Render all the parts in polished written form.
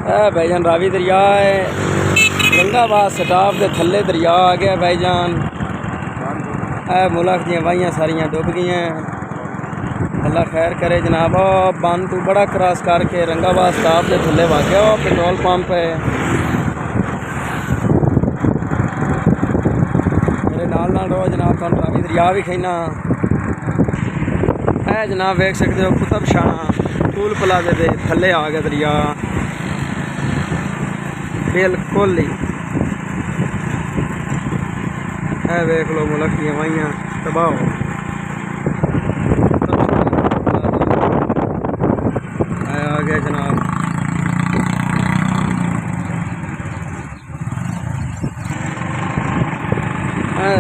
भाईजान रावी दरिया है, रंगाबाद स्टाफ के थले दरिया आ गया भाईजान। मुल्क दियाँ वाहियाँ सारियाँ डुब गई हैं, अल्लाह खैर करे जनाब। बंद तू बड़ा क्रॉस करके रंगाबाद स्टाफ के थले आ गया। पेट्रोल पंप है मेरे नाल रहो जनाब, तुम रावी दरिया भी खीना है जनाब। वेख सकते हो कुतब शाह टूल प्लाजे के थले आ गया दरिया बिल्कुल ही। वेख लो मुल्क की वाहियाँ तबाह हो आ गया जनाब।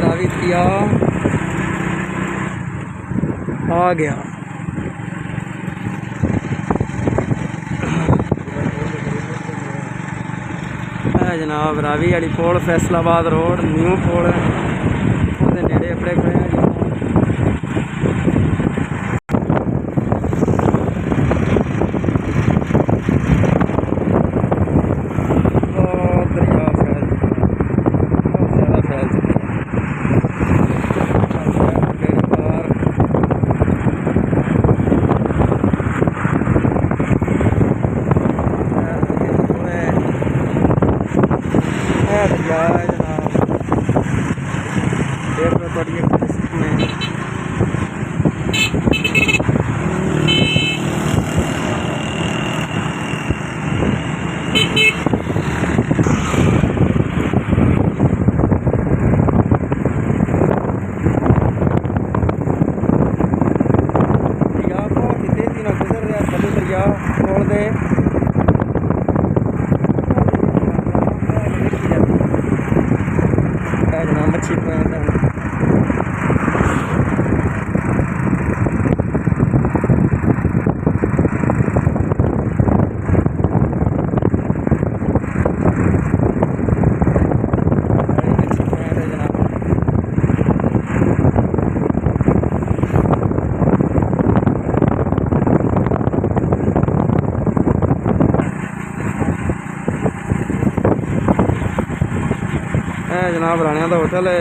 रावी दरिया आ गया। जनाब रावी वाली पुल फैसलाबाद रोड न्यू पुल नेड़े अपने खड़े हैं। दरिया फैल बहुत ज़्यादा फैल चुका है दरिया है जनाब। देख लो थोड़ी में दरिया बहुत ही तेजी ना गुजर रहा थले दरिया कोल दे। जनाब मच्छी पॉइंट है। जनाब राणिया का होटल है,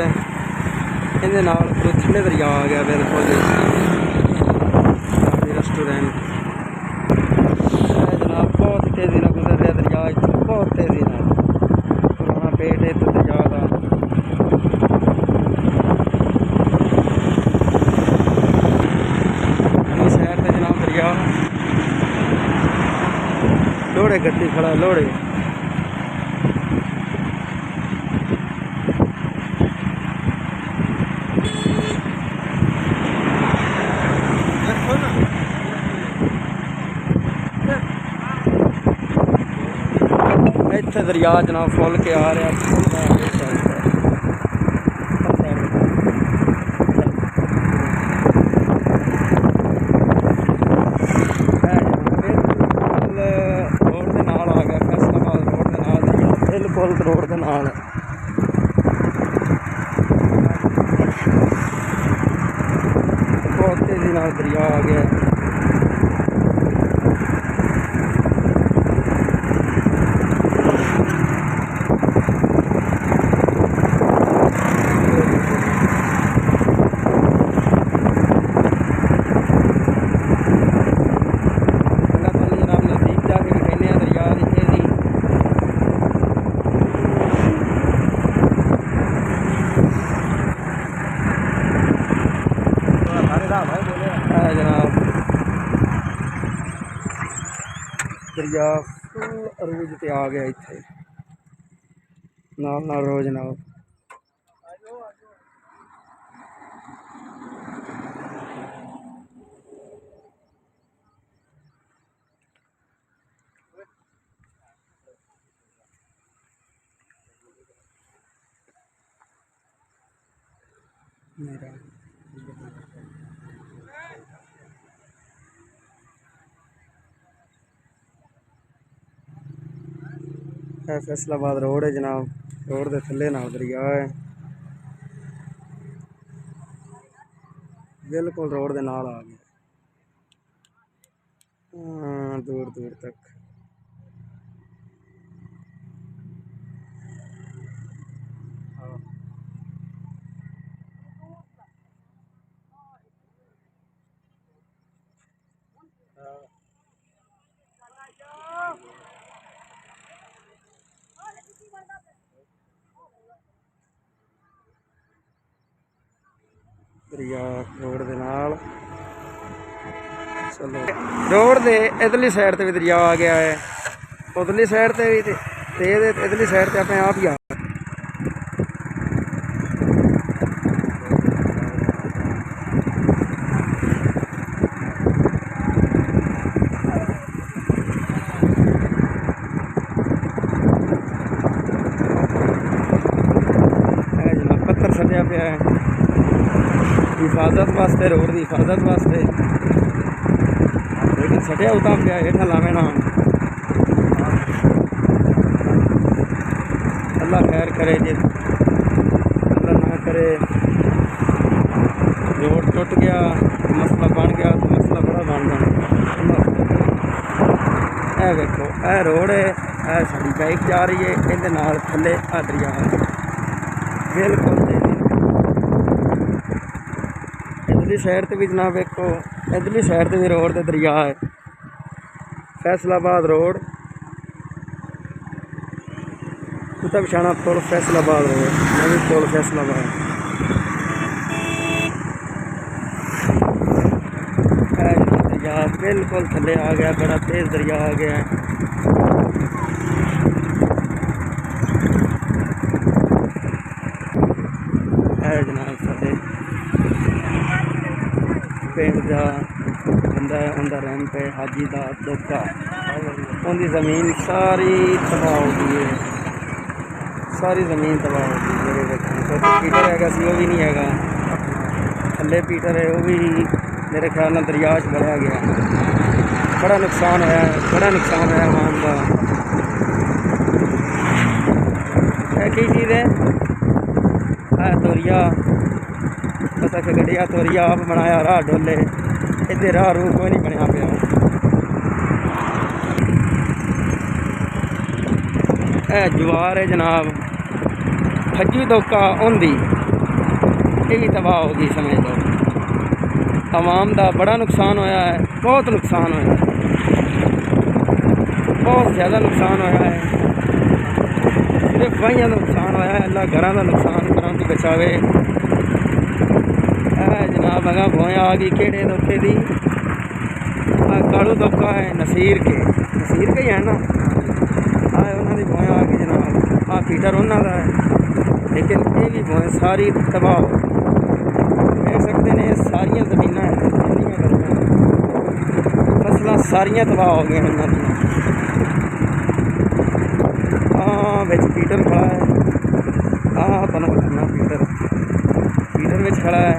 इहदे नाल थल्ले दरिया आ गया बिल्कुल रेस्टोरेंट। जनाब बहुत ही तेजी ना गुजर रहा दरिया, बहुत तेजी ना पुराना पेट है तो दरिया का। साइड से जनाब दरिया लोड़े गड्डी खड़ा लोड़े। इतने दरिया जनाब फुल के आ रहा रोड के नाल आ गया। फैसलाबाद रोड के नाल बिल्कुल रोड के नाल बहुत तेजी नाल दरिया आ गया। जनाब दरिया फुल अरूज पे आ गया इत्थे नाल रो जनाब। मेरा फैसलाबाद रोड है जनाब, रोड के थले नाल दरिया है, बिल्कुल रोड के नाल आ गया दूर दूर तक। दरिया रोड दे नाल। चलो रोड दे इधरली साइड ते भी दरिया आ गया है, उधरली साइड ते भी ते इधरली साइड ते अपने आप ही आ पत्थर सटिया पे है हिफाजत वास्ते, रोड की हिफाजत वास्ते, लेकिन सटिया उतना पे हेठा लावे ना। अल्लाह खैर करे जी, अल्लाह ना करे रोड टुट गया मसला बन गया तो मसला बड़ा बन जाना। ए देखो ए रोड है, ए साड़ी बाइक जा रही है, इहदे नाल थल्ले आ दरिया बिल्कुल। इधरली साइड ते भी जनाब देखो, इधरली साइड ते भी रोड ते दरिया है। फैसलाबाद रोड कुत्ता बिछाना पुल, फैसलाबाद रोड नवी पुल फैसलाबाद। दरिया बिल्कुल थल्ले आ गया, बड़ा तेज़ दरिया आ गया है। जनाब साढ़े पिंड का बंदा उनका रैंप है हाजी का दोका, उनकी ज़मीन सारी तबाह हो गई है, सारी ज़मीन तबाह हो गई है। तो पीटर हैगा सी, वो भी नहीं हैगा, थल्ले पीटर है, वो भी मेरे ख्याल में दरिया च बड़ा गया। बड़ा नुकसान होया है, बड़ा नुकसान होया आवाम का। की चीज़ है तोरिया पता कि गड्डिया तोरिया आप बनाया राह डोले, इधर राह रूह कोई नहीं बनया पाया। जवार है जनाब, खज्जू धोखा होंदी ये भी तबाह हो गई, समझ लो। आवाम का बड़ा नुकसान होया है, बहुत नुकसान होया है, बहुत ज़्यादा नुकसान होया है। सिर्फ वाइयां का नुकसान होया है, अल्लाह घरों का नुकसान घरों की बचावे। जनाब अगा भोया आ गई केड़े धोखे दी, कालू धोखा है नसीर के ही है ना, उन्होंने भोया आ गई जनाब। फीटर उन्होंने है, लेकिन ये भी भोए सारी तबाह देख सकते हैं। सारिया जमीन फसल सारिया तबाह हो गई उन्होंने। बिच पीटर खड़ा है, तुम बताना पीटर में खड़ा है,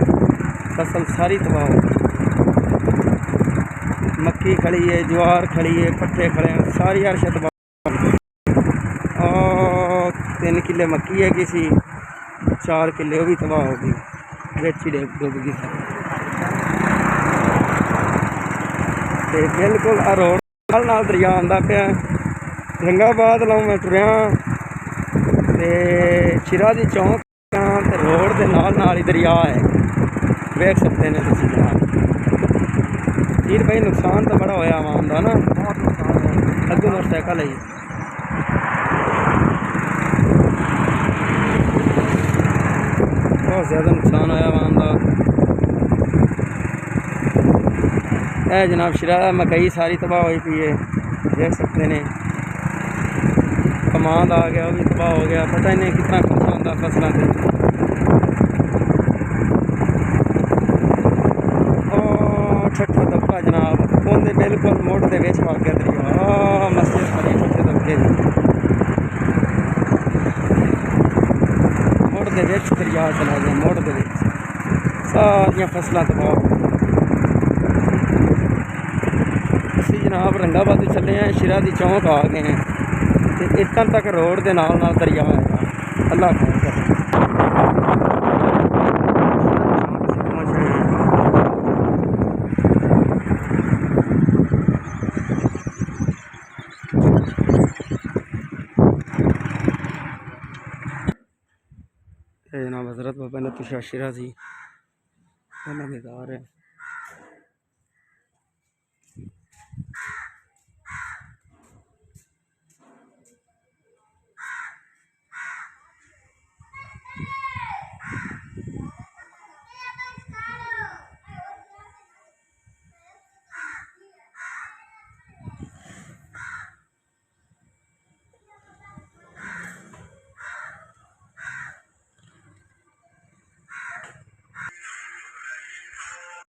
फसल सारी तबाह हो गई। मक्की खड़ी है, ज्वार खड़ी है, पट्टे खड़े हैं, सारी अर्श तबाह। 3 किले मक्की है किसी, 4 किले वो भी तबाह हो गई, बिच ही डुब गई। तो बिल्कुल आ रोड नाल दरिया आंदा पिया। रंगाबाद लाऊं मैं टुरिया ते शिरा दी चौंक ते रोड के नाल ही दरिया है, देख सकते हैं तुम जनाब। फिर भाई नुकसान तो बड़ा होया आवाम का ना, अगू मोटरसाइकिल है बहुत ज़्यादा नुकसान होया आवाम का। है जनाब शिरा मकई सारी तबाह हुई पी है, देख सकते हैं। कमांद आ गया, वो भी तबाह हो गया, पता ही नहीं कितना खर्चा होता फसलों से। छठा दबका जनाब, उनके बिल्कुल मोड़ के विच आ गया दरिया। मस्जिद खड़ी छठे दबके की मोड़ के विच दरिया चला गया, मोड़ के विच सारिया फसलों तबाह। असी जनाब रंगाबाद चले हैं, शिरा दी चौंक आ गए हैं, तो इतना तक रोड के नाल दरिया आएगा। अल्लाह खैर करे। जनाब हज़रत बाबा नतुशा शिरा जी, बेदार है।